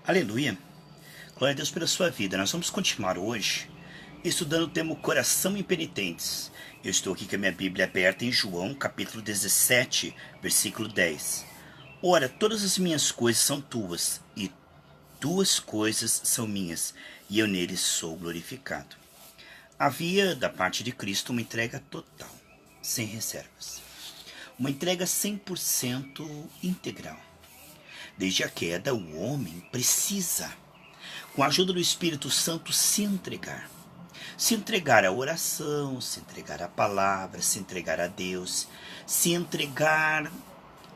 Aleluia! Glória a Deus pela sua vida. Nós vamos continuar hoje estudando o tema Coração Impenitentes. Eu estou aqui com a minha Bíblia aberta em João, capítulo 17, versículo 10. Ora, todas as minhas coisas são tuas, e tuas coisas são minhas, e eu neles sou glorificado. Havia, da parte de Cristo, uma entrega total, sem reservas. Uma entrega 100% integral. Desde a queda, o homem precisa, com a ajuda do Espírito Santo, se entregar. Se entregar à oração, se entregar à palavra, se entregar a Deus, se entregar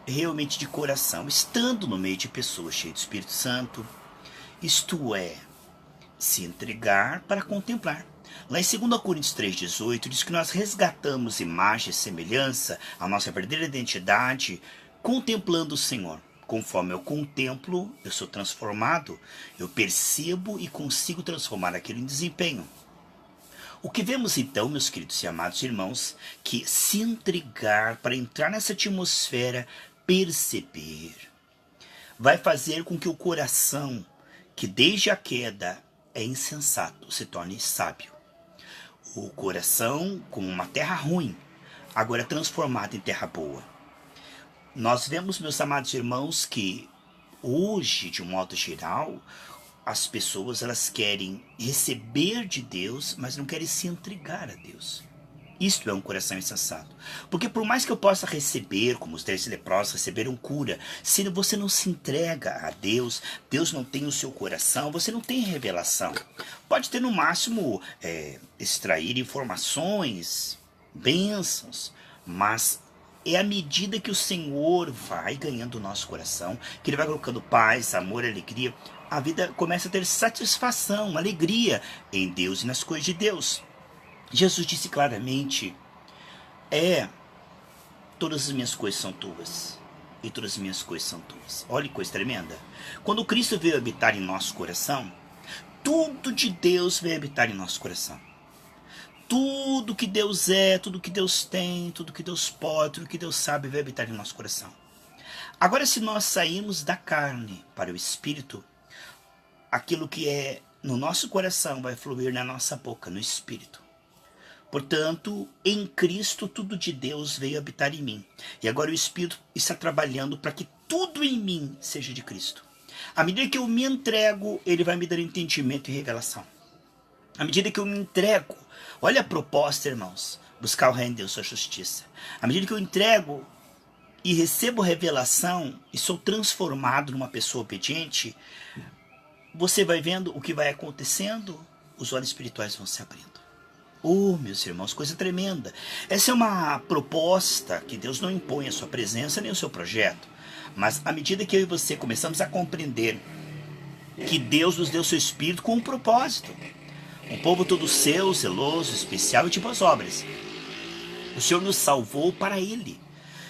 realmente de coração, estando no meio de pessoas cheias do Espírito Santo, isto é, se entregar para contemplar. Lá em 2 Coríntios 3,18 diz que nós resgatamos imagem e semelhança, a nossa verdadeira identidade, contemplando o Senhor. Conforme eu contemplo, eu sou transformado, eu percebo e consigo transformar aquilo em desempenho. O que vemos então, meus queridos e amados irmãos, que se entregar para entrar nessa atmosfera, perceber, vai fazer com que o coração, que desde a queda é insensato, se torne sábio. O coração, como uma terra ruim, agora é transformado em terra boa. Nós vemos, meus amados irmãos, que hoje, de um modo geral, as pessoas elas querem receber de Deus, mas não querem se entregar a Deus. Isto é um coração insensato. Porque por mais que eu possa receber, como os 10 leprosos receberam cura, se você não se entrega a Deus, Deus não tem o seu coração, você não tem revelação. Pode ter no máximo extrair informações, bênçãos, mas é à medida que o Senhor vai ganhando o nosso coração, que Ele vai colocando paz, amor, alegria, a vida começa a ter satisfação, alegria em Deus e nas coisas de Deus. Jesus disse claramente, todas as minhas coisas são tuas, e todas as minhas coisas são tuas. Olha que coisa tremenda. Quando Cristo veio habitar em nosso coração, tudo de Deus veio habitar em nosso coração. Tudo que Deus é, tudo que Deus tem, tudo que Deus pode, tudo que Deus sabe vai habitar em nosso coração. Agora, se nós sairmos da carne para o Espírito, aquilo que é no nosso coração vai fluir na nossa boca, no Espírito. Portanto, em Cristo, tudo de Deus veio habitar em mim. E agora o Espírito está trabalhando para que tudo em mim seja de Cristo. À medida que eu me entrego, Ele vai me dar entendimento e revelação. À medida que eu me entrego, olha a proposta, irmãos, buscar o reino de Deus, sua justiça. À medida que eu entrego e recebo revelação e sou transformado numa pessoa obediente, você vai vendo o que vai acontecendo, os olhos espirituais vão se abrindo. Oh, meus irmãos, coisa tremenda. Essa é uma proposta que Deus não impõe a sua presença nem o seu projeto. Mas à medida que eu e você começamos a compreender que Deus nos deu seu Espírito com um propósito, um povo todo seu, zeloso, especial e de boas obras. O Senhor nos salvou para Ele.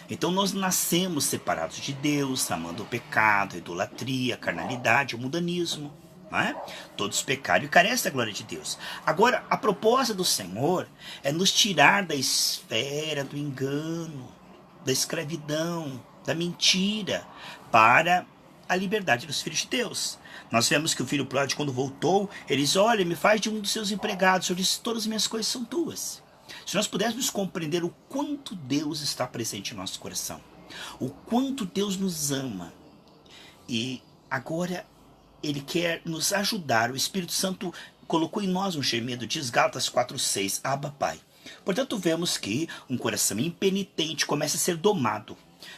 Então nós nascemos separados de Deus, amando o pecado, a idolatria, a carnalidade, o mundanismo. Não é? Todos pecaram e carecem da glória de Deus. Agora, a proposta do Senhor é nos tirar da esfera do engano, da escravidão, da mentira, para a liberdade dos filhos de Deus. Nós vemos que o filho pródigo, quando voltou, ele diz, olha, me faz de um dos seus empregados. Eu disse, todas as minhas coisas são tuas. Se nós pudéssemos compreender o quanto Deus está presente em nosso coração, o quanto Deus nos ama, e agora Ele quer nos ajudar, o Espírito Santo colocou em nós um gemido, diz Gálatas 4,6, Abba Pai. Portanto, vemos que um coração impenitente começa a ser domado.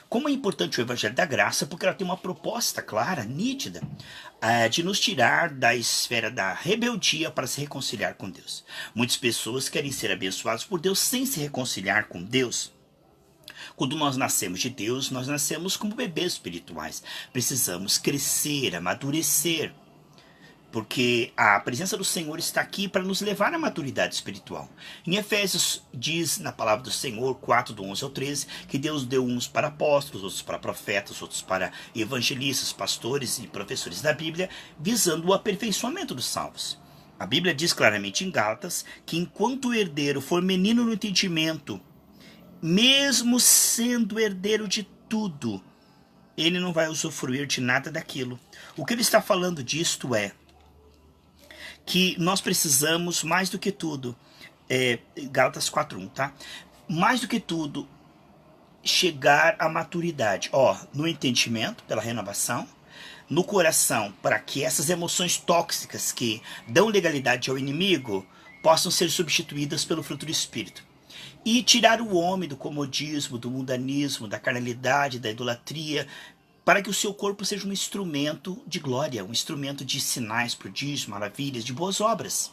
Como é importante o Evangelho da Graça, porque ela tem uma proposta clara, nítida, de nos tirar da esfera da rebeldia para se reconciliar com Deus. Muitas pessoas querem ser abençoadas por Deus sem se reconciliar com Deus. Quando nós nascemos de Deus, nós nascemos como bebês espirituais. Precisamos crescer, amadurecer, porque a presença do Senhor está aqui para nos levar à maturidade espiritual. Em Efésios diz na palavra do Senhor, 4, do 11 ao 13, que Deus deu uns para apóstolos, outros para profetas, outros para evangelistas, pastores e professores da Bíblia, visando o aperfeiçoamento dos salvos. A Bíblia diz claramente em Gálatas que enquanto o herdeiro for menino no entendimento, mesmo sendo herdeiro de tudo, ele não vai usufruir de nada daquilo. O que ele está falando disto é que nós precisamos, mais do que tudo, Gálatas 4:1, tá? Mais do que tudo, chegar à maturidade, no entendimento, pela renovação, no coração, para que essas emoções tóxicas que dão legalidade ao inimigo possam ser substituídas pelo fruto do Espírito. E tirar o homem do comodismo, do mundanismo, da carnalidade, da idolatria, para que o seu corpo seja um instrumento de glória, um instrumento de sinais, prodígios, maravilhas, de boas obras.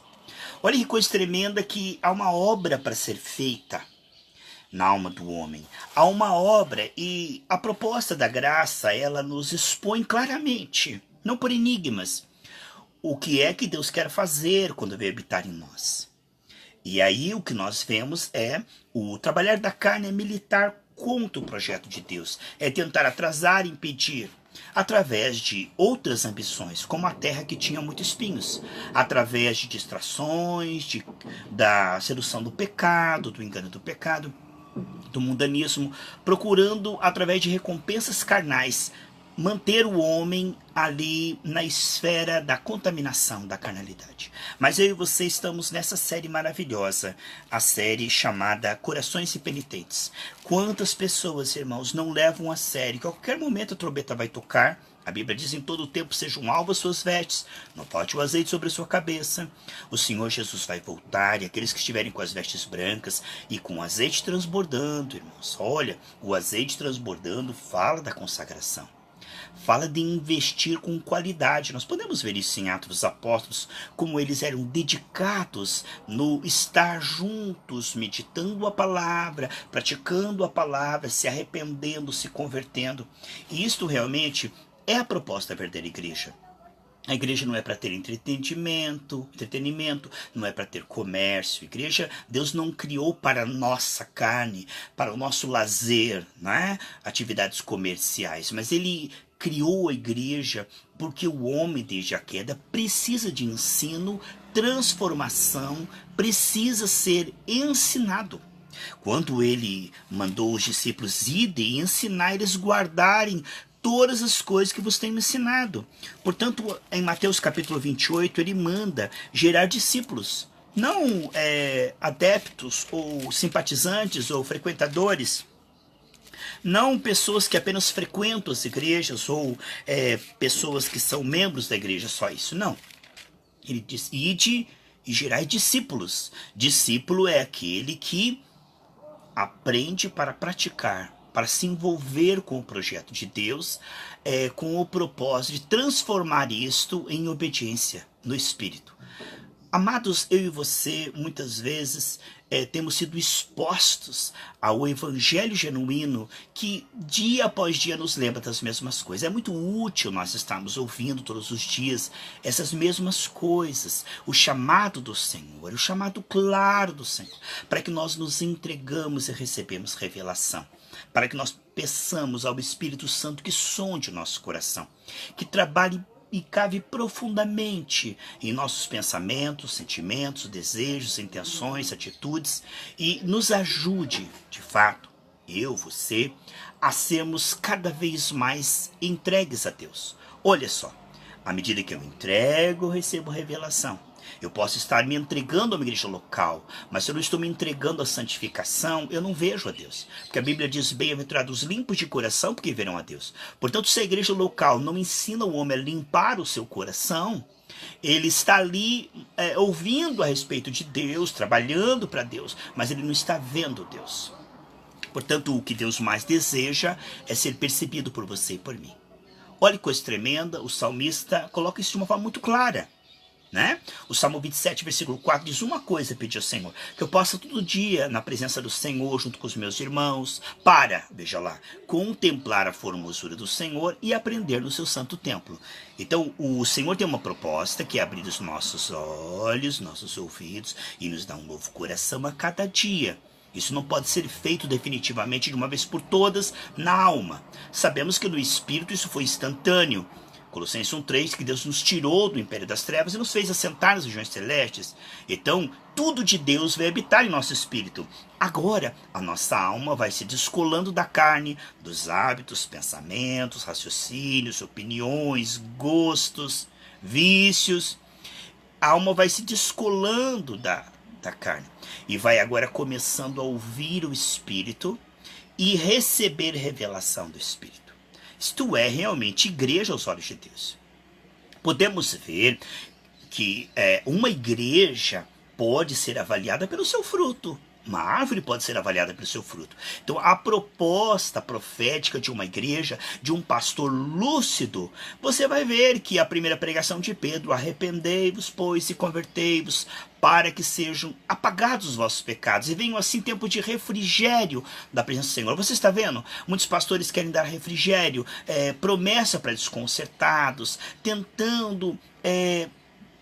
Olha que coisa tremenda, que há uma obra para ser feita na alma do homem. Há uma obra, e a proposta da graça, ela nos expõe claramente, não por enigmas, o que é que Deus quer fazer quando vem habitar em nós. E aí o que nós vemos é o trabalhar da carne é militar contra o projeto de Deus, é tentar atrasar, impedir, através de outras ambições, como a terra que tinha muitos espinhos, através de distrações, da sedução do pecado, do engano do pecado, do mundanismo, procurando, através de recompensas carnais, manter o homem ali na esfera da contaminação, da carnalidade. Mas eu e você estamos nessa série maravilhosa, a série chamada Corações Impenitentes. Quantas pessoas, irmãos, não levam a sério que a qualquer momento a trombeta vai tocar? A Bíblia diz: em todo o tempo sejam alvas suas vestes, não falte o azeite sobre a sua cabeça. O Senhor Jesus vai voltar, e aqueles que estiverem com as vestes brancas e com o azeite transbordando, irmãos, olha, o azeite transbordando fala da consagração. Fala de investir com qualidade. Nós podemos ver isso em Atos dos Apóstolos, como eles eram dedicados no estar juntos, meditando a palavra, praticando a palavra, se arrependendo, se convertendo. E isto realmente é a proposta da verdadeira igreja. A igreja não é para ter entretenimento, não é para ter comércio. A igreja, Deus não criou para a nossa carne, para o nosso lazer, né? Atividades comerciais, mas Ele criou a igreja porque o homem, desde a queda, precisa de ensino, transformação, precisa ser ensinado. Quando Ele mandou os discípulos irem e ensinar eles guardarem todas as coisas que vos tenho ensinado. Portanto, em Mateus capítulo 28, ele manda gerar discípulos, não adeptos ou simpatizantes ou frequentadores, não pessoas que apenas frequentam as igrejas ou pessoas que são membros da igreja, só isso, não. Ele diz: ide e gerai discípulos. Discípulo é aquele que aprende para praticar, para se envolver com o projeto de Deus, com o propósito de transformar isto em obediência no Espírito. Amados, eu e você, muitas vezes, temos sido expostos ao evangelho genuíno que dia após dia nos lembra das mesmas coisas. É muito útil nós estarmos ouvindo todos os dias essas mesmas coisas, o chamado do Senhor, o chamado claro do Senhor, para que nós nos entregamos e recebemos revelação, para que nós peçamos ao Espírito Santo que sonde o nosso coração, que trabalhe e cave profundamente em nossos pensamentos, sentimentos, desejos, intenções, atitudes, e nos ajude, de fato, eu, você, a sermos cada vez mais entregues a Deus. Olha só, à medida que eu entrego, eu recebo revelação. Eu posso estar me entregando a uma igreja local, mas se eu não estou me entregando à santificação, eu não vejo a Deus. Porque a Bíblia diz: bem-aventurados os limpos de coração, porque verão a Deus. Portanto, se a igreja local não ensina o homem a limpar o seu coração, ele está ali ouvindo a respeito de Deus, trabalhando para Deus, mas ele não está vendo Deus. Portanto, o que Deus mais deseja é ser percebido por você e por mim. Olha que coisa tremenda, o salmista coloca isso de uma forma muito clara, né? O Salmo 27, versículo 4 diz: uma coisa pedi ao Senhor, que eu possa todo dia, na presença do Senhor, junto com os meus irmãos, para, veja lá, contemplar a formosura do Senhor e aprender no seu santo templo. Então, o Senhor tem uma proposta, que é abrir os nossos olhos, nossos ouvidos, e nos dar um novo coração a cada dia. Isso não pode ser feito definitivamente de uma vez por todas na alma. Sabemos que no Espírito isso foi instantâneo. Colossenses 1:3, que Deus nos tirou do império das trevas e nos fez assentar nas regiões celestes. Então, tudo de Deus vai habitar em nosso espírito. Agora, a nossa alma vai se descolando da carne, dos hábitos, pensamentos, raciocínios, opiniões, gostos, vícios. A alma vai se descolando da carne e vai agora começando a ouvir o Espírito e receber revelação do Espírito. Isto é realmente igreja aos olhos de Deus. Podemos ver que uma igreja pode ser avaliada pelo seu fruto. Uma árvore pode ser avaliada pelo seu fruto. Então, a proposta profética de uma igreja, de um pastor lúcido, você vai ver que a primeira pregação de Pedro, arrependei-vos, pois, e convertei-vos, para que sejam apagados os vossos pecados, e venham assim tempo de refrigério da presença do Senhor. Você está vendo? Muitos pastores querem dar refrigério, promessa para desconcertados, tentando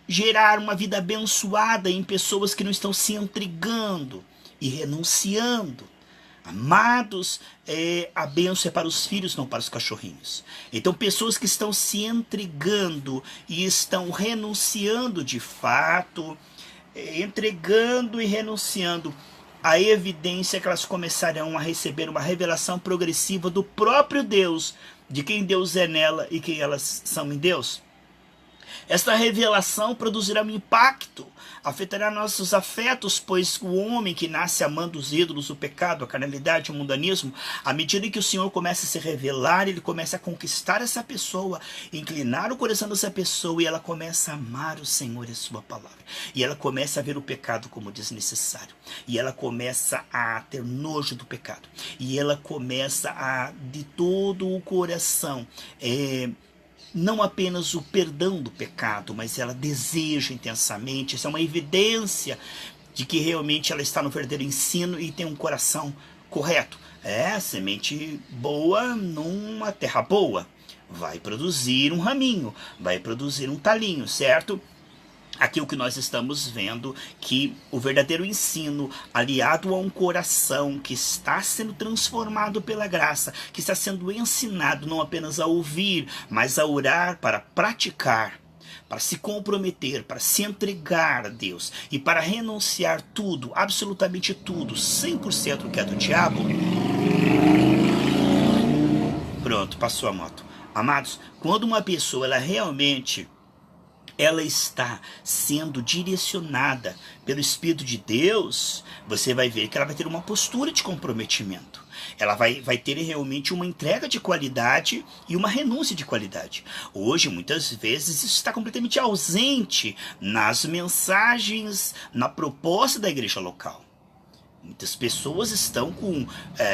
gerar uma vida abençoada em pessoas que não estão se entregando e renunciando. Amados, a bênção é para os filhos, não para os cachorrinhos. Então, pessoas que estão se entregando e estão renunciando de fato, entregando e renunciando, a evidência é que elas começarão a receber uma revelação progressiva do próprio Deus, de quem Deus é nela e quem elas são em Deus. Esta revelação produzirá um impacto, afetará nossos afetos, pois o homem que nasce amando os ídolos, o pecado, a carnalidade, o mundanismo, à medida que o Senhor começa a se revelar, ele começa a conquistar essa pessoa, inclinar o coração dessa pessoa, e ela começa a amar o Senhor e a sua palavra. E ela começa a ver o pecado como desnecessário. E ela começa a ter nojo do pecado. E ela começa a, de todo o coração, não apenas o perdão do pecado, mas ela deseja intensamente. Isso é uma evidência de que realmente ela está no verdadeiro ensino e tem um coração correto. Semente boa numa terra boa vai produzir um raminho, vai produzir um talinho, certo? Aqui o que nós estamos vendo, que o verdadeiro ensino, aliado a um coração que está sendo transformado pela graça, que está sendo ensinado não apenas a ouvir, mas a orar para praticar, para se comprometer, para se entregar a Deus e para renunciar tudo, absolutamente tudo, 100% do que é do diabo. Pronto, passou a moto. Amados, quando uma pessoa ela está sendo direcionada pelo Espírito de Deus, você vai ver que ela vai ter uma postura de comprometimento. Ela vai ter realmente uma entrega de qualidade e uma renúncia de qualidade. Hoje, muitas vezes, isso está completamente ausente nas mensagens, na proposta da igreja local. Muitas pessoas estão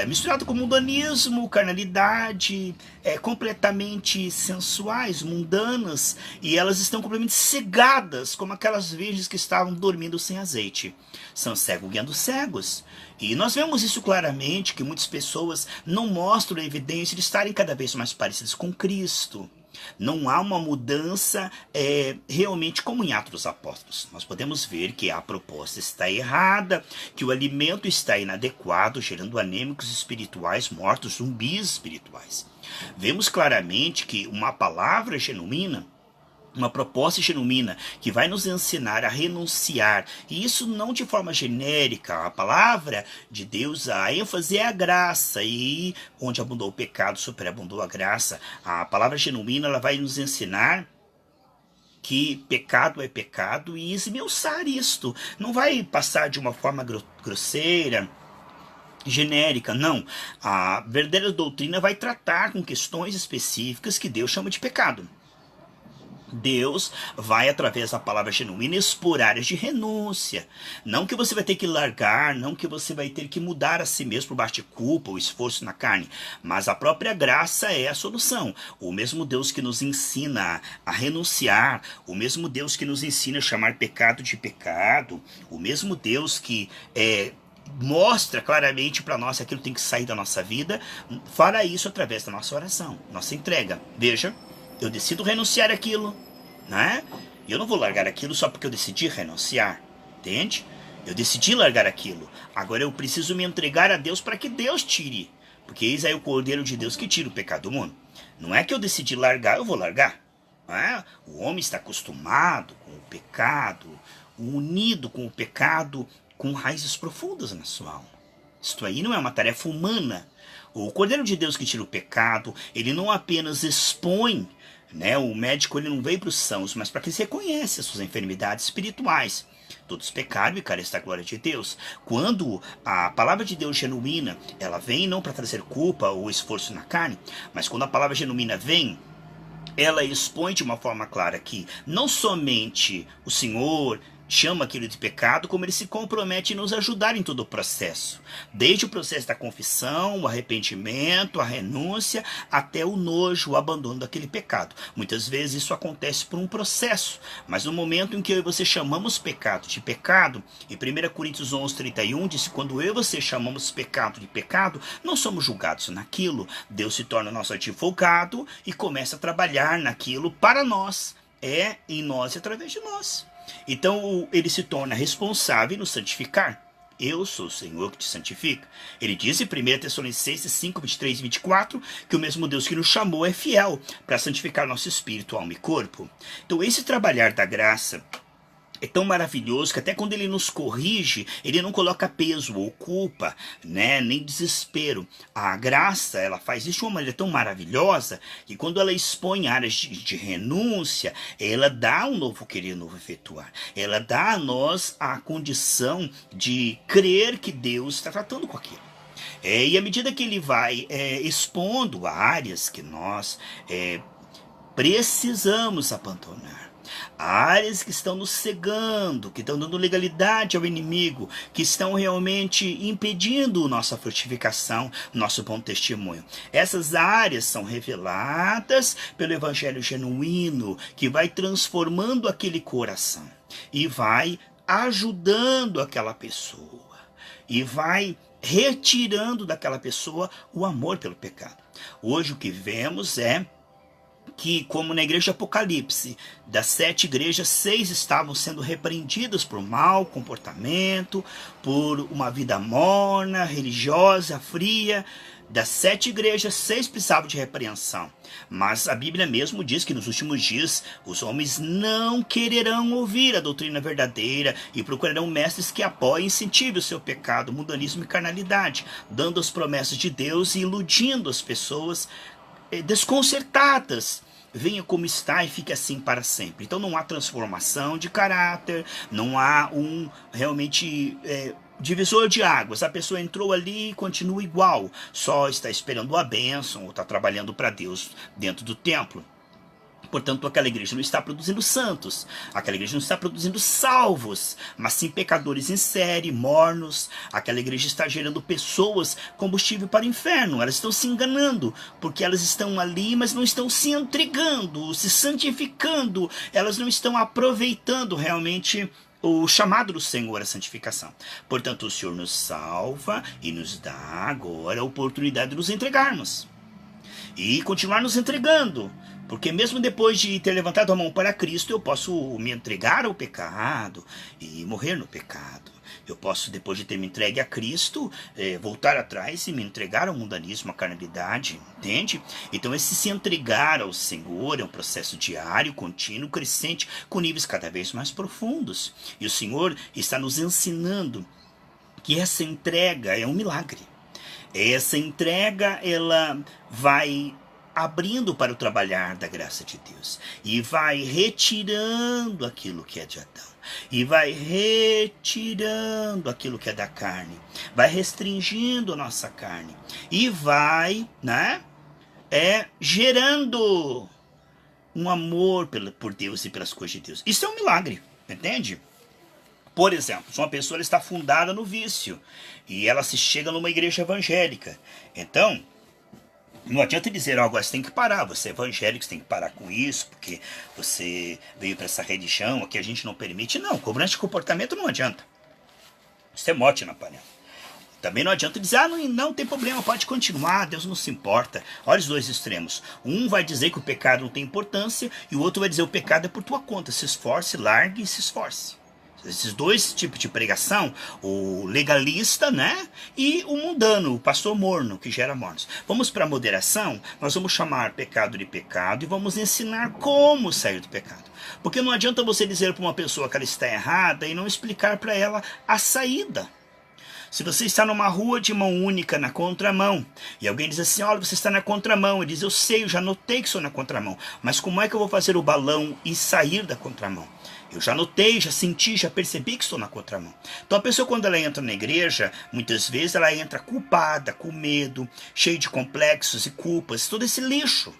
misturado com mundanismo, carnalidade, completamente sensuais, mundanas, e elas estão completamente cegadas, como aquelas virgens que estavam dormindo sem azeite. São cegos guiando cegos. E nós vemos isso claramente, que muitas pessoas não mostram a evidência de estarem cada vez mais parecidas com Cristo. Não há uma mudança realmente como em Atos dos Apóstolos. Nós podemos ver que a proposta está errada, que o alimento está inadequado, gerando anêmicos espirituais mortos, zumbis espirituais. Vemos claramente que uma palavra genuína, uma proposta genuína que vai nos ensinar a renunciar, e isso não de forma genérica. A palavra de Deus, a ênfase é a graça, e onde abundou o pecado, superabundou a graça. A palavra genuína, ela vai nos ensinar que pecado é pecado e esmiuçar isto. Não vai passar de uma forma grosseira, genérica, não. A verdadeira doutrina vai tratar com questões específicas que Deus chama de pecado. Deus vai, através da palavra genuína, expor áreas de renúncia. Não que você vai ter que largar, não que você vai ter que mudar a si mesmo por baixo de culpa ou esforço na carne, mas a própria graça é a solução. O mesmo Deus que nos ensina a renunciar, o mesmo Deus que nos ensina a chamar pecado de pecado, o mesmo Deus que mostra claramente para nós aquilo que tem que sair da nossa vida, fará isso através da nossa oração, nossa entrega. Veja, eu decido renunciar aquilo, né? E eu não vou largar aquilo só porque eu decidi renunciar, entende? Eu decidi largar aquilo. Agora eu preciso me entregar a Deus para que Deus tire. Porque eis aí o Cordeiro de Deus que tira o pecado do mundo. Não é que eu decidi largar, eu vou largar. não é? O homem está acostumado com o pecado, unido com o pecado, com raízes profundas na sua alma. Isto aí não é uma tarefa humana. O Cordeiro de Deus que tira o pecado, ele não apenas expõe, né? O médico ele não veio para os sãos, mas para que eles reconheçam as suas enfermidades espirituais. Todos pecaram e carecem da glória de Deus. Quando a palavra de Deus genuína, ela vem não para trazer culpa ou esforço na carne, mas quando a palavra genuína vem, ela expõe de uma forma clara que não somente o Senhor chama aquilo de pecado, como ele se compromete em nos ajudar em todo o processo. Desde o processo da confissão, o arrependimento, a renúncia, até o nojo, o abandono daquele pecado. Muitas vezes isso acontece por um processo, mas no momento em que eu e você chamamos pecado de pecado, em 1 Coríntios 11:31 diz que quando eu e você chamamos pecado de pecado, não somos julgados naquilo. Deus se torna nosso advogado e começa a trabalhar naquilo para nós. É em nós e através de nós. Então ele se torna responsável em nos santificar. Eu sou o Senhor que te santifica. Ele diz em 1 Tessalonicenses 5, 23 e 24 que o mesmo Deus que nos chamou é fiel para santificar nosso espírito, alma e corpo. Então esse trabalhar da graça é tão maravilhoso que até quando ele nos corrige, ele não coloca peso ou culpa, né, nem desespero. A graça, ela faz isso de uma maneira tão maravilhosa que quando ela expõe áreas de renúncia, ela dá um novo querer, um novo efetuar. Ela dá a nós a condição de crer que Deus está tratando com aquilo. E à medida que ele vai expondo áreas que nós precisamos abandonar, áreas que estão nos cegando, que estão dando legalidade ao inimigo, que estão realmente impedindo nossa frutificação, nosso bom testemunho. Essas áreas são reveladas pelo evangelho genuíno, que vai transformando aquele coração e vai ajudando aquela pessoa e vai retirando daquela pessoa o amor pelo pecado. Hoje o que vemos é que, como na igreja Apocalipse, das 7 igrejas, 6 estavam sendo repreendidas por mau comportamento, por uma vida morna, religiosa, fria. Das 7 igrejas, 6 precisavam de repreensão. Mas a Bíblia mesmo diz que nos últimos dias os homens não quererão ouvir a doutrina verdadeira e procurarão mestres que apoiem e incentivem o seu pecado, mundanismo e carnalidade, dando as promessas de Deus e iludindo as pessoas desconcertadas. Venha como está e fique assim para sempre. Então não há transformação de caráter, não há realmente divisor de águas. A pessoa entrou ali e continua igual, só está esperando a bênção ou está trabalhando para Deus dentro do templo. Portanto, aquela igreja não está produzindo santos, aquela igreja não está produzindo salvos, mas sim pecadores em série, mornos. Aquela igreja está gerando pessoas combustível para o inferno. Elas estão se enganando, porque elas estão ali, mas não estão se entregando, se santificando. Elas não estão aproveitando realmente o chamado do Senhor à santificação. Portanto, o Senhor nos salva e nos dá agora a oportunidade de nos entregarmos e continuar nos entregando. Porque mesmo depois de ter levantado a mão para Cristo, eu posso me entregar ao pecado e morrer no pecado. Eu posso, depois de ter me entregue a Cristo, voltar atrás e me entregar ao mundanismo, à carnalidade, entende? Então esse se entregar ao Senhor é um processo diário, contínuo, crescente, com níveis cada vez mais profundos. E o Senhor está nos ensinando que essa entrega é um milagre. Essa entrega, ela vai abrindo para o trabalhar da graça de Deus e vai retirando aquilo que é de Adão e vai retirando aquilo que é da carne, vai restringindo a nossa carne e vai, né, gerando um amor por Deus e pelas coisas de Deus. Isso é um milagre, entende? Por exemplo, se uma pessoa está fundada no vício e ela se chega numa igreja evangélica, então não adianta dizer, agora você tem que parar, você é evangélico, você tem que parar com isso, porque você veio para essa religião, aqui a gente não permite. Não, cobrança de comportamento não adianta. Isso é morte na panela. Também não adianta dizer, não tem problema, pode continuar, Deus não se importa. Olha os dois extremos. Um vai dizer que o pecado não tem importância, e o outro vai dizer, o pecado é por tua conta, se esforce, largue e se esforce. Esses dois tipos de pregação, o legalista, né? E o mundano, o pastor morno, que gera mornos. Vamos para a moderação, nós vamos chamar pecado de pecado e vamos ensinar como sair do pecado. Porque não adianta você dizer para uma pessoa que ela está errada e não explicar para ela a saída. Se você está numa rua de mão única na contramão, e alguém diz assim, olha, você está na contramão, ele diz, eu sei, eu já notei que sou na contramão, mas como é que eu vou fazer o balão e sair da contramão? Eu já notei, já senti, já percebi que estou na contramão. Então a pessoa, quando ela entra na igreja, muitas vezes ela entra culpada, com medo, cheia de complexos e culpas, todo esse lixo.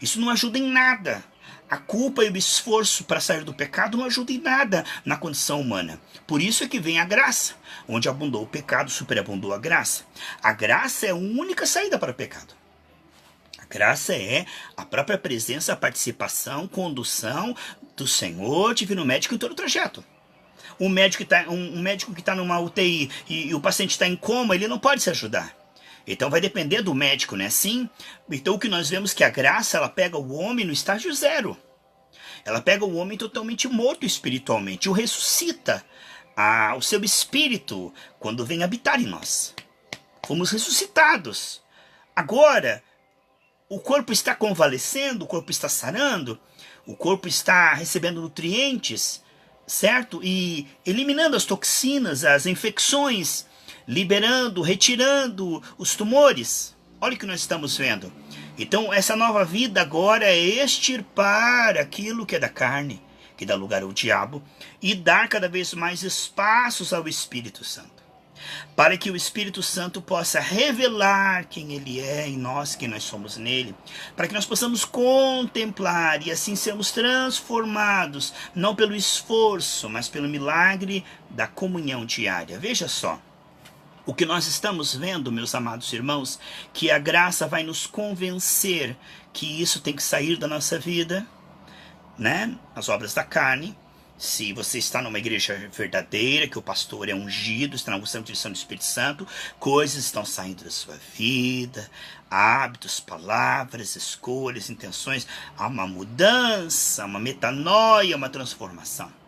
Isso não ajuda em nada. A culpa e o esforço para sair do pecado não ajudam em nada na condição humana. Por isso é que vem a graça. Onde abundou o pecado, superabundou a graça. A graça é a única saída para o pecado. A graça é a própria presença, a participação, condução do Senhor Divino Médico em todo o trajeto. Um médico que está numa UTI e o paciente está em coma, ele não pode se ajudar. Então vai depender do médico, né? Sim. Então o que nós vemos é que a graça, ela pega o homem no estágio zero. Ela pega o homem totalmente morto espiritualmente, o ressuscita o seu espírito quando vem habitar em nós. Fomos ressuscitados. Agora, o corpo está convalescendo, o corpo está sarando, o corpo está recebendo nutrientes, certo? E eliminando as toxinas, as infecções, liberando, retirando os tumores. Olha o que nós estamos vendo. Então, essa nova vida agora é extirpar aquilo que é da carne, que dá lugar ao diabo, e dar cada vez mais espaços ao Espírito Santo. Para que o Espírito Santo possa revelar quem Ele é em nós, quem nós somos nele. Para que nós possamos contemplar e assim sermos transformados, não pelo esforço, mas pelo milagre da comunhão diária. Veja só. O que nós estamos vendo, meus amados irmãos, que a graça vai nos convencer que isso tem que sair da nossa vida, né? As obras da carne. Se você está numa igreja verdadeira, que o pastor é ungido, está na unção de direção do Espírito Santo, coisas estão saindo da sua vida, hábitos, palavras, escolhas, intenções, há uma mudança, uma metanoia, uma transformação.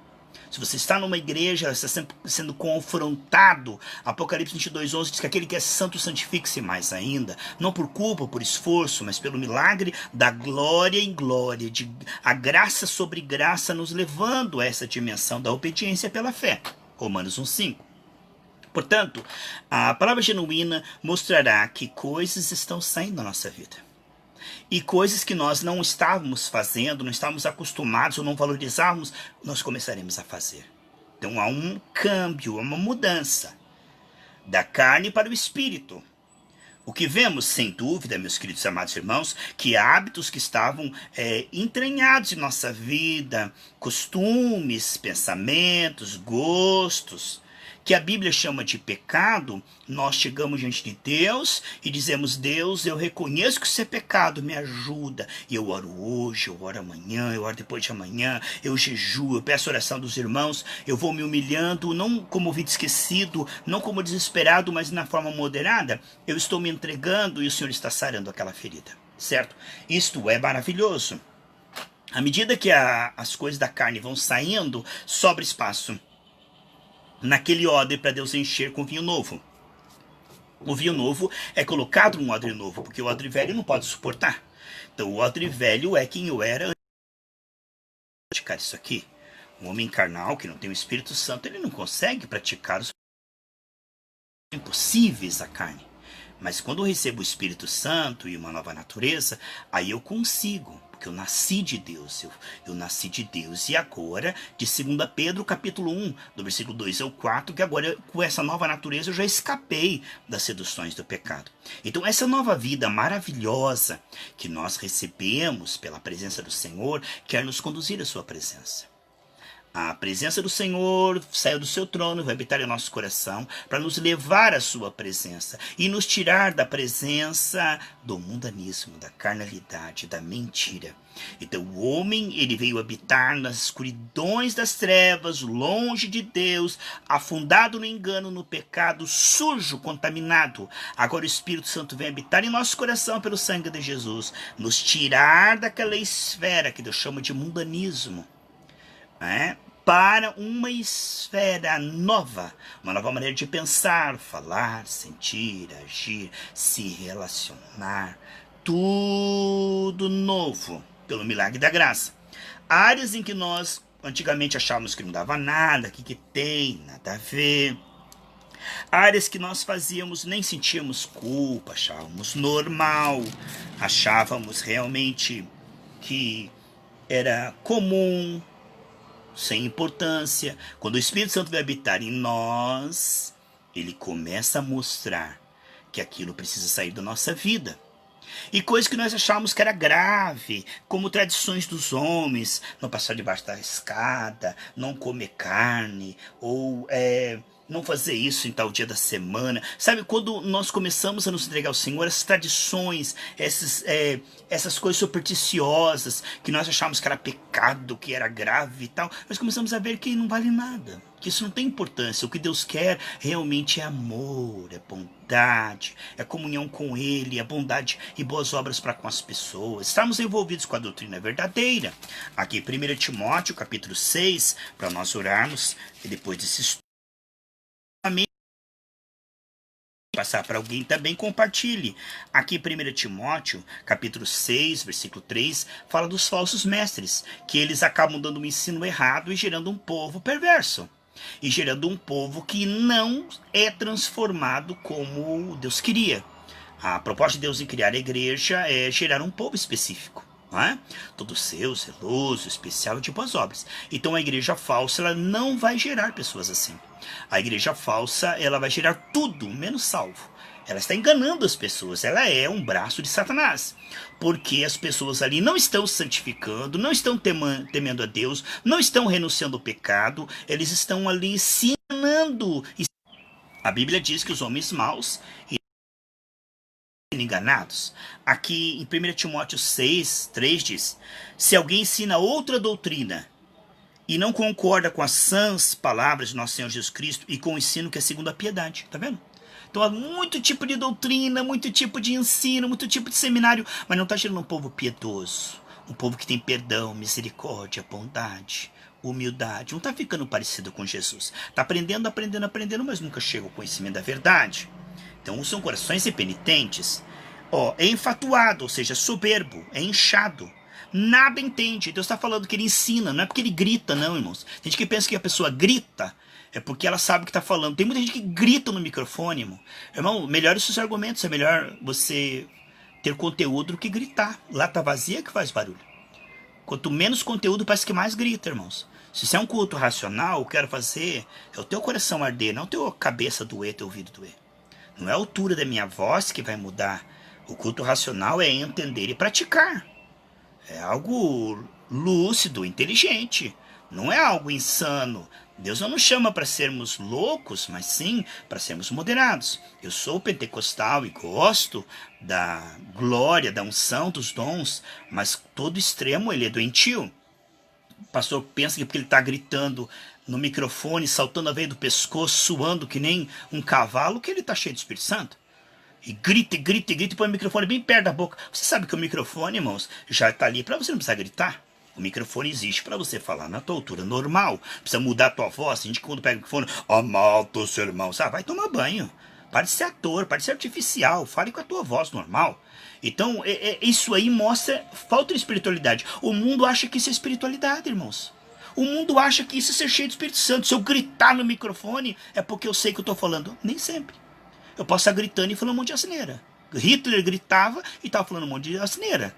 Se você está numa igreja, você está sendo confrontado, Apocalipse 22:11 diz que aquele que é santo santifique-se mais ainda, não por culpa, por esforço, mas pelo milagre da glória em glória, de a graça sobre graça nos levando a essa dimensão da obediência pela fé. Romanos 1:5. Portanto, a palavra genuína mostrará que coisas estão saindo da nossa vida. E coisas que nós não estávamos fazendo, não estávamos acostumados ou não valorizávamos, nós começaremos a fazer. Então há um câmbio, há uma mudança da carne para o espírito. O que vemos, sem dúvida, meus queridos e amados irmãos, que hábitos que estavam entranhados em nossa vida, costumes, pensamentos, gostos, que a Bíblia chama de pecado, nós chegamos diante de Deus e dizemos, Deus, eu reconheço que isso é pecado, me ajuda. E eu oro hoje, eu oro amanhã, eu oro depois de amanhã, eu jejuo, eu peço oração dos irmãos, eu vou me humilhando, não como ouvido esquecido, não como desesperado, mas na forma moderada, eu estou me entregando e o Senhor está sarando aquela ferida, certo? Isto é maravilhoso. À medida que as coisas da carne vão saindo, sobra espaço naquele odre para Deus encher com vinho novo. O vinho novo é colocado num odre novo, porque o odre velho não pode suportar. Então o odre velho é quem eu era antes de praticar isso aqui. Um homem carnal que não tem o Espírito Santo, ele não consegue praticar os impossíveis à carne. Mas quando eu recebo o Espírito Santo e uma nova natureza, aí eu consigo. Porque eu nasci de Deus, eu nasci de Deus. E agora, de 2 Pedro, capítulo 1, do versículo 2 ao 4, que agora com essa nova natureza eu já escapei das seduções do pecado. Então essa nova vida maravilhosa que nós recebemos pela presença do Senhor, quer nos conduzir à sua presença. A presença do Senhor saiu do seu trono, vai habitar em nosso coração, para nos levar à sua presença e nos tirar da presença do mundanismo, da carnalidade, da mentira. Então o homem, ele veio habitar nas escuridões das trevas, longe de Deus, afundado no engano, no pecado, sujo, contaminado. Agora o Espírito Santo vem habitar em nosso coração pelo sangue de Jesus, nos tirar daquela esfera que Deus chama de mundanismo. para uma esfera nova, uma nova maneira de pensar, falar, sentir, agir, se relacionar, tudo novo pelo milagre da graça. Áreas em que nós antigamente achávamos que não dava nada, que tem, nada a ver. Áreas que nós fazíamos, nem sentíamos culpa, achávamos normal, achávamos realmente que era comum, sem importância. Quando o Espírito Santo vai habitar em nós, ele começa a mostrar que aquilo precisa sair da nossa vida. E coisas que nós achávamos que era grave, como tradições dos homens, não passar debaixo da escada, não comer carne, ou não fazer isso em tal dia da semana. Sabe, quando nós começamos a nos entregar ao Senhor, essas tradições, essas coisas supersticiosas, que nós achávamos que era pecado, que era grave e tal, nós começamos a ver que não vale nada, que isso não tem importância. O que Deus quer realmente é amor, é bondade, é comunhão com Ele, é bondade e boas obras para com as pessoas. Estamos envolvidos com a doutrina verdadeira. Aqui 1 Timóteo, capítulo 6, para nós orarmos, e depois desse estudo, passar para alguém, também compartilhe. Aqui 1 Timóteo, capítulo 6, versículo 3, fala dos falsos mestres, que eles acabam dando um ensino errado e gerando um povo perverso. E gerando um povo que não é transformado como Deus queria. A proposta de Deus em criar a igreja é gerar um povo específico, não é? Todo seu, zeloso, especial e de boas obras. Então a igreja falsa, ela não vai gerar pessoas assim. A igreja falsa, ela vai gerar tudo menos salvo. Ela está enganando as pessoas, ela é um braço de Satanás, porque as pessoas ali não estão santificando, não estão temendo a Deus, não estão renunciando ao pecado, eles estão ali se enganando. A Bíblia diz que os homens maus enganados. Aqui em 1 Timóteo 6, 3 diz: se alguém ensina outra doutrina e não concorda com as sãs palavras de nosso Senhor Jesus Cristo e com o ensino que é segundo a piedade, tá vendo? Então há muito tipo de doutrina, muito tipo de ensino, muito tipo de seminário, mas não está gerando um povo piedoso, um povo que tem perdão, misericórdia, bondade, humildade. Não está ficando parecido com Jesus. Está aprendendo, aprendendo, aprendendo, mas nunca chega ao conhecimento da verdade. Então são corações impenitentes. É enfatuado, ou seja, soberbo, é inchado. Nada entende. Deus está falando que ele ensina, não é porque ele grita, não, irmãos. Tem gente que pensa que a pessoa grita é porque ela sabe o que está falando. Tem muita gente que grita no microfone, irmão. Irmão, melhore os seus argumentos. É melhor você ter conteúdo do que gritar. Lata vazia que faz barulho. Quanto menos conteúdo, parece que mais grita, irmãos. Se isso é um culto racional, eu quero fazer é o teu coração arder, não a tua cabeça doer, teu ouvido doer. Não é a altura da minha voz que vai mudar. O culto racional é entender e praticar. É algo lúcido, inteligente. Não é algo insano. Deus não nos chama para sermos loucos, mas sim para sermos moderados. Eu sou pentecostal e gosto da glória, da unção, dos dons, mas todo extremo ele é doentio. O pastor pensa que porque ele está gritando no microfone, saltando a veia do pescoço, suando que nem um cavalo, que ele está cheio do Espírito Santo. E grita, e grita, e grita, e põe o microfone bem perto da boca. Você sabe que o microfone, irmãos, já está ali para você não precisar gritar. O microfone existe para você falar na tua altura normal. Precisa mudar a tua voz. A gente quando pega o microfone, amado o seu irmão, sabe? Vai tomar banho. Para de ser ator, para de ser artificial. Fale com a tua voz normal. Então, isso aí mostra falta de espiritualidade. O mundo acha que isso é espiritualidade, irmãos. O mundo acha que isso é ser cheio do Espírito Santo. Se eu gritar no microfone, é porque eu sei que eu estou falando. Nem sempre. Eu posso estar gritando e falando um monte de asneira. Hitler gritava e estava falando um monte de asneira.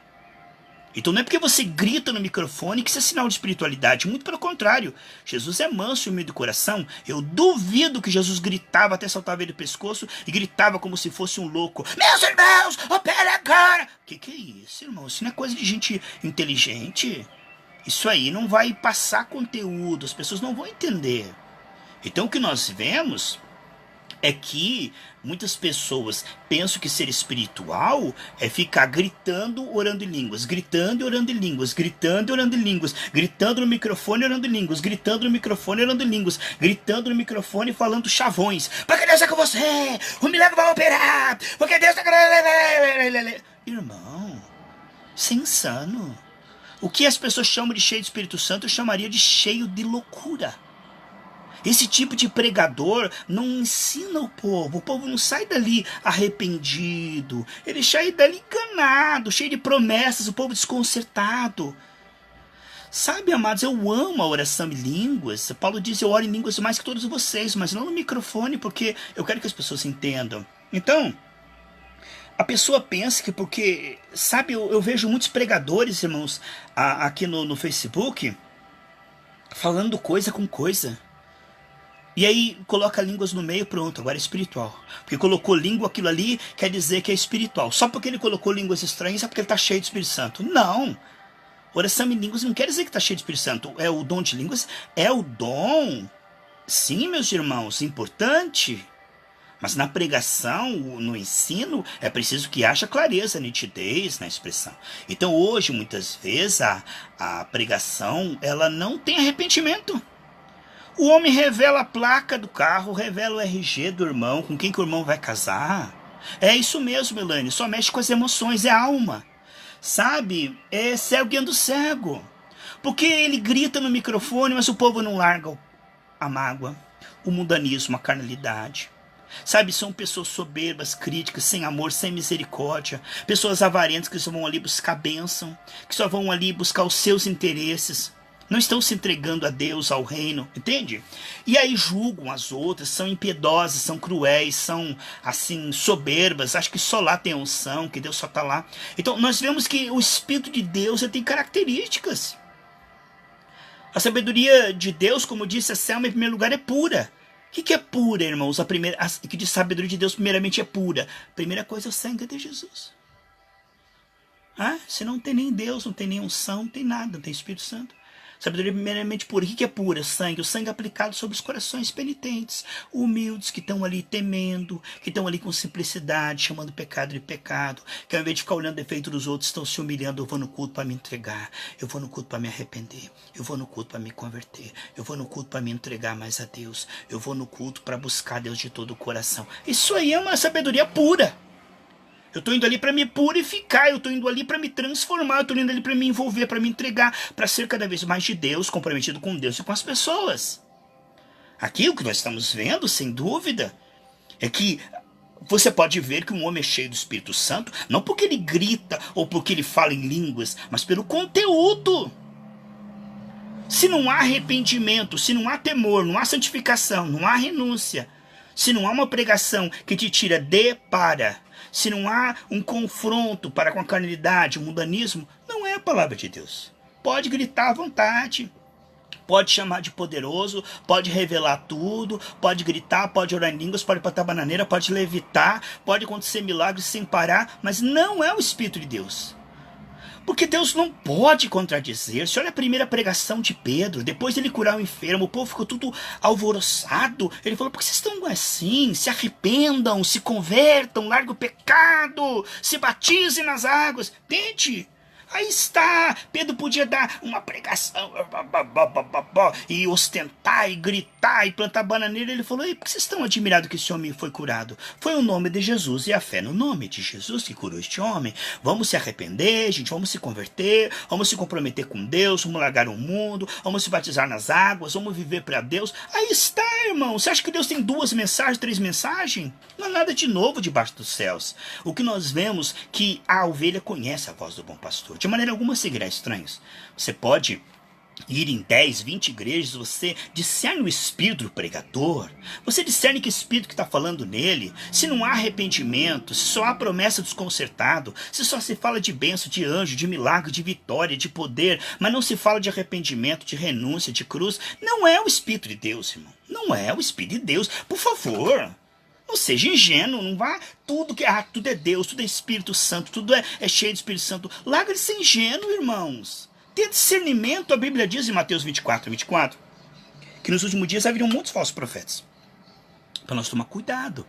Então não é porque você grita no microfone que isso é sinal de espiritualidade. Muito pelo contrário. Jesus é manso e humilde do coração. Eu duvido que Jesus gritava até saltar a veia do pescoço e gritava como se fosse um louco. Meus irmãos, opera agora! Que é isso, irmão? Isso não é coisa de gente inteligente. Isso aí não vai passar conteúdo. As pessoas não vão entender. Então o que nós vemos é que muitas pessoas pensam que ser espiritual é ficar gritando, orando em línguas, gritando e orando em línguas, gritando e orando em línguas, gritando no microfone, orando em línguas, gritando no microfone, orando em línguas, gritando no microfone e falando chavões. Porque Deus é com você, o milagre vai operar, porque Deus está... Irmão, isso é insano. O que as pessoas chamam de cheio do Espírito Santo, eu chamaria de cheio de loucura. Esse tipo de pregador não ensina o povo não sai dali arrependido, ele sai dali enganado, cheio de promessas, o povo desconcertado. Sabe, amados, eu amo a oração em línguas. Paulo diz, eu oro em línguas mais que todos vocês, mas não no microfone, porque eu quero que as pessoas entendam. Então, a pessoa pensa que porque, sabe, eu vejo muitos pregadores, irmãos, aqui no Facebook, falando coisa com coisa. E aí coloca línguas no meio, pronto, agora é espiritual. Porque colocou língua, aquilo ali quer dizer que é espiritual. Só porque ele colocou línguas estranhas é porque ele está cheio do Espírito Santo. Não! Oração em línguas não quer dizer que está cheio de Espírito Santo. É o dom de línguas, é o dom. Sim, meus irmãos, importante. Mas na pregação, no ensino, é preciso que haja clareza, nitidez na expressão. Então hoje, muitas vezes, a pregação, ela não tem arrependimento. O homem revela a placa do carro, revela o RG do irmão, com quem que o irmão vai casar. É isso mesmo, Melanie, só mexe com as emoções, é a alma. Sabe, é cego guiando cego. Porque ele grita no microfone, mas o povo não larga a mágoa, o mundanismo, a carnalidade. Sabe, são pessoas soberbas, críticas, sem amor, sem misericórdia. Pessoas avarentas que só vão ali buscar bênção, que só vão ali buscar os seus interesses. Não estão se entregando a Deus, ao reino, entende? E aí julgam as outras, são impiedosas, são cruéis, são, assim, soberbas. Acho que só lá tem unção, que Deus só está lá. Então, nós vemos que o Espírito de Deus tem características. A sabedoria de Deus, como disse a Selma, em primeiro lugar, é pura. O que é pura, irmãos? Que diz sabedoria de Deus, primeiramente, é pura. A primeira coisa é o sangue de Jesus. Se não tem nem Deus, não tem nem unção, não tem nada, não tem Espírito Santo. Sabedoria primeiramente pura. O que é pura? Sangue. O sangue aplicado sobre os corações penitentes, humildes, que estão ali temendo, que estão ali com simplicidade, chamando pecado de pecado, que ao invés de ficar olhando o defeito dos outros, estão se humilhando. Eu vou no culto para me entregar, eu vou no culto para me arrepender, eu vou no culto para me converter, eu vou no culto para me entregar mais a Deus, eu vou no culto para buscar Deus de todo o coração. Isso aí é uma sabedoria pura. Eu estou indo ali para me purificar, eu estou indo ali para me transformar, eu estou indo ali para me envolver, para me entregar, para ser cada vez mais de Deus, comprometido com Deus e com as pessoas. Aqui o que nós estamos vendo, sem dúvida, é que você pode ver que um homem é cheio do Espírito Santo, não porque ele grita ou porque ele fala em línguas, mas pelo conteúdo. Se não há arrependimento, se não há temor, não há santificação, não há renúncia, se não há uma pregação que te tira de para, se não há um confronto para com a carnalidade, o mundanismo, não é a palavra de Deus. Pode gritar à vontade, pode chamar de poderoso, pode revelar tudo, pode gritar, pode orar em línguas, pode plantar bananeira, pode levitar, pode acontecer milagres sem parar, mas não é o Espírito de Deus. Porque Deus não pode contradizer. Se olha a primeira pregação de Pedro, depois dele curar o enfermo, o povo ficou tudo alvoroçado. Ele falou, por que vocês estão assim? Se arrependam, se convertam, larguem o pecado, se batizem nas águas. Entende? Aí está, Pedro podia dar uma pregação e ostentar e gritar e plantar bananeira. Ele falou, por que vocês estão admirados que esse homem foi curado? Foi o nome de Jesus e a fé no nome de Jesus que curou este homem. Vamos se arrepender, gente, vamos se converter, vamos se comprometer com Deus, vamos largar o mundo, vamos se batizar nas águas, vamos viver para Deus. Aí está, irmão. Você acha que Deus tem 2 mensagens, 3 mensagens? Não há nada de novo debaixo dos céus. O que nós vemos que a ovelha conhece a voz do bom pastor. De maneira alguma seguirá estranhos. Você pode ir em 10, 20 igrejas, você discerne o espírito do pregador, você discerne que espírito que está falando nele. Se não há arrependimento, se só há promessa desconcertado, se só se fala de bênção, de anjo, de milagre, de vitória, de poder, mas não se fala de arrependimento, de renúncia, de cruz, não é o Espírito de Deus, irmão. Não é o Espírito de Deus. Por favor, não seja ingênuo, não vá tudo que tudo é Deus, tudo é Espírito Santo, tudo é cheio de Espírito Santo. Larga de ser ingênuo, irmãos. Ter discernimento, a Bíblia diz em Mateus 24, que nos últimos dias haveriam muitos falsos profetas. Para nós tomar cuidado.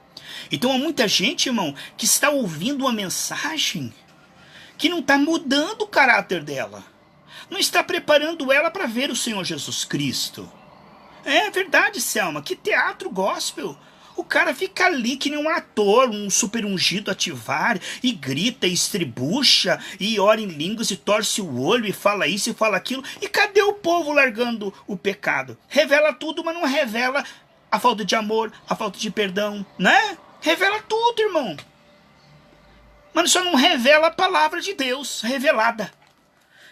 Então há muita gente, irmão, que está ouvindo uma mensagem que não está mudando o caráter dela. Não está preparando ela para ver o Senhor Jesus Cristo. É verdade, Selma, que teatro gospel. O cara fica ali que nem um ator, um super ungido ativar, e grita, e estribucha, e ora em línguas, e torce o olho, e fala isso, e fala aquilo. E cadê o povo largando o pecado? Revela tudo, mas não revela a falta de amor, a falta de perdão, né? Revela tudo, irmão. Mas só não revela a palavra de Deus revelada.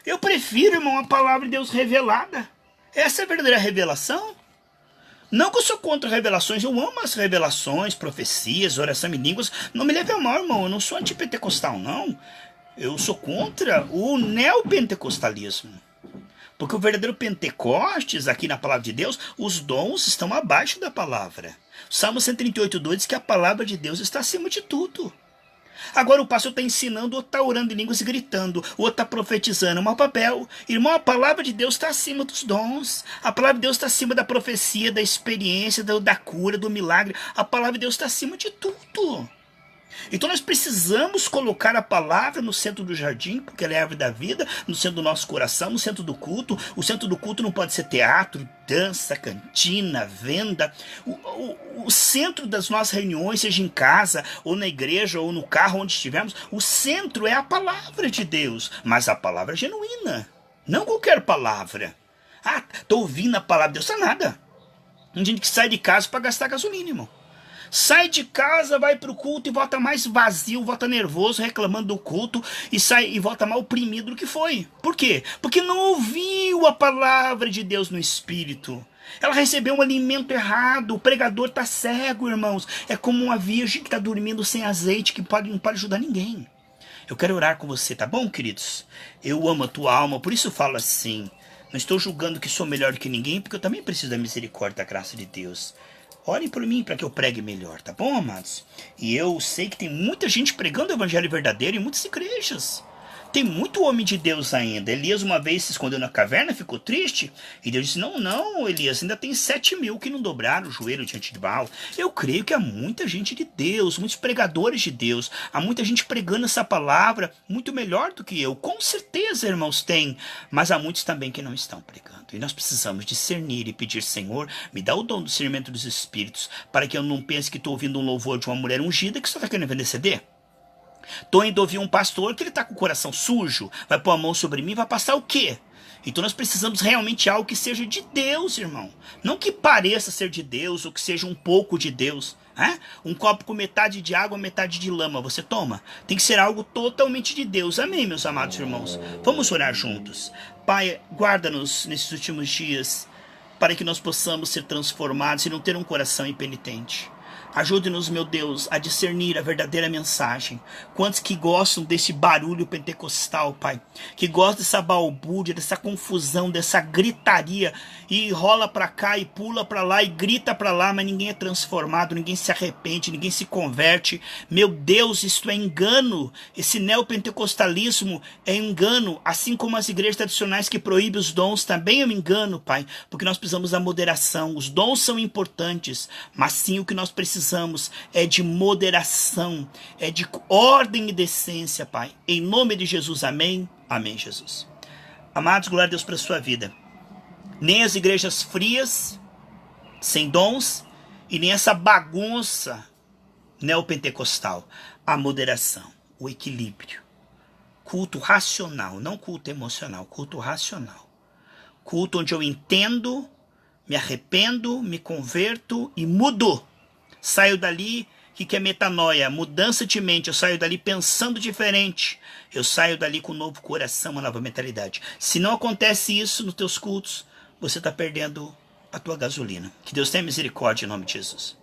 Eu prefiro, irmão, a palavra de Deus revelada. Essa é a verdadeira revelação. Não que eu sou contra revelações, eu amo as revelações, profecias, oração em línguas. Não me leve a mal, irmão, eu não sou antipentecostal, não. Eu sou contra o neopentecostalismo. Porque o verdadeiro Pentecostes, aqui na palavra de Deus, os dons estão abaixo da palavra. O Salmo 138,2 diz que a palavra de Deus está acima de tudo. Agora o pastor está ensinando, ou está orando em línguas e gritando, ou está profetizando. É um papel. Irmão, a palavra de Deus está acima dos dons. A palavra de Deus está acima da profecia, da experiência, da cura, do milagre. A palavra de Deus está acima de tudo. Então nós precisamos colocar a palavra no centro do jardim, porque ela é a árvore da vida, no centro do nosso coração, no centro do culto. O centro do culto não pode ser teatro, dança, cantina, venda. O centro das nossas reuniões, seja em casa, ou na igreja, ou no carro, onde estivermos, o centro é a palavra de Deus, mas a palavra genuína, não qualquer palavra. Ah, estou ouvindo a palavra de Deus, não é nada. Tem gente que sai de casa para gastar gasolina, irmão. Sai de casa, vai pro culto e volta mais vazio, volta nervoso, reclamando do culto e volta mal oprimido do que foi. Por quê? Porque não ouviu a palavra de Deus no espírito. Ela recebeu um alimento errado. O pregador tá cego, irmãos. É como uma virgem que tá dormindo sem azeite, que não pode ajudar ninguém. Eu quero orar com você, tá bom, queridos? Eu amo a tua alma, por isso eu falo assim. Não estou julgando que sou melhor que ninguém, porque eu também preciso da misericórdia, da graça de Deus. Orem por mim para que eu pregue melhor, tá bom, amados? E eu sei que tem muita gente pregando o evangelho verdadeiro em muitas igrejas. Tem muito homem de Deus ainda. Elias uma vez se escondeu na caverna, ficou triste. E Deus disse, não, Elias, ainda tem 7.000 que não dobraram o joelho diante de Baal. Eu creio que há muita gente de Deus, muitos pregadores de Deus. Há muita gente pregando essa palavra muito melhor do que eu. Com certeza, irmãos, tem. Mas há muitos também que não estão pregando. E nós precisamos discernir e pedir, Senhor, me dá o dom do discernimento dos espíritos, para que eu não pense que estou ouvindo um louvor de uma mulher ungida que só está querendo vender CD. Estou indo ouvir um pastor que ele está com o coração sujo, vai pôr a mão sobre mim, vai passar o quê? Então nós precisamos realmente de algo que seja de Deus, irmão. Não que pareça ser de Deus, ou que seja um pouco de Deus. Um copo com metade de água, metade de lama, você toma? Tem que ser algo totalmente de Deus. Amém, meus amados irmãos? Vamos orar juntos. Pai, guarda-nos nesses últimos dias, para que nós possamos ser transformados e não ter um coração impenitente. Ajude-nos, meu Deus, a discernir a verdadeira mensagem. Quantos que gostam desse barulho pentecostal, Pai? Que gostam dessa balbúrdia, dessa confusão, dessa gritaria. E rola pra cá e pula pra lá e grita pra lá, mas ninguém é transformado, ninguém se arrepende, ninguém se converte. Meu Deus, isto é engano. Esse neopentecostalismo é engano. Assim como as igrejas tradicionais que proíbem os dons também é um engano, Pai. Porque nós precisamos da moderação. Os dons são importantes, mas sim o que nós precisamos é de moderação, é de ordem e decência, Pai. Em nome de Jesus, amém. Amém, Jesus. Amados, glória a Deus pela sua vida. Nem as igrejas frias, sem dons, e nem essa bagunça neopentecostal. A moderação, o equilíbrio. Culto racional, não culto emocional, culto racional. Culto onde eu entendo, me arrependo, me converto e mudo. Saio dali, que é metanoia, mudança de mente. Eu saio dali pensando diferente. Eu saio dali com um novo coração, uma nova mentalidade. Se não acontece isso nos teus cultos, você está perdendo a tua gasolina. Que Deus tenha misericórdia em nome de Jesus.